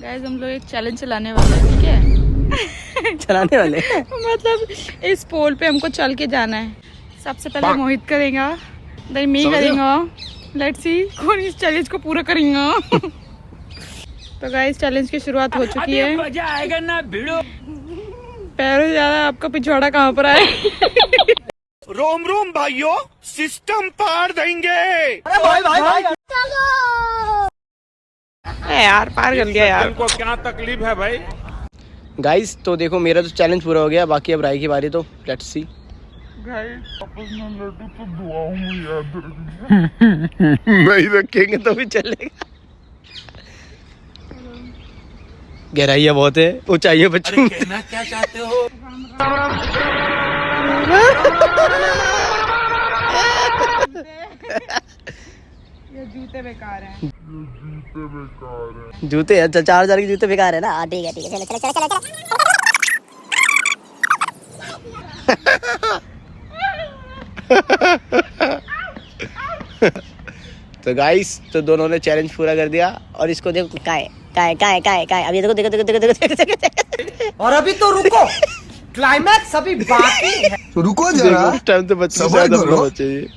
Guys हम लोग एक चैलेंज चलाने वाले हैं, ठीक है? चलाने वाले मतलब इस पोल पे हमको चल के जाना है। सबसे पहले मोहित करेगा, देन मैं करेगा। लेट्स सी कौन इस चैलेंज को पूरा करेगा। तो गाइस चैलेंज की शुरुआत हो चुकी है। मजा आएगा ना भिड़ो। पैरों से ज्यादा आपका पिछवाड़ा कहाँ पर आए? रोम रोम भाइयों, सिस्टम पार देंगे। अरे भाई यार पार कर लिया यार। को क्या तकलीफ है भाई? गाइस तो देखो मेरा तो चैलेंज पूरा हो गया, बाकी अब राय की बारी, तो लेट्स सी। नहीं रखेंगे तो भी चलेगा। गहराइयाँ बहुत है, ऊंचाइयाँ बच्चों। कहना क्या चाहते हो? ये जूते बेकार हैं। जूते 4,000 के जूते बेकार है ना। ठीक है चलो चलो चलो चलो तो गाइस तो दोनों ने चैलेंज पूरा कर दिया और इसको देखो काय अभी देखो देखो देखो देखो देखो देखो। और अभी तो रुको, क्लाइमैक्स अभी बाकी है। रुको जरा, टाइम तो बच्चे सबर करो। चाहिए।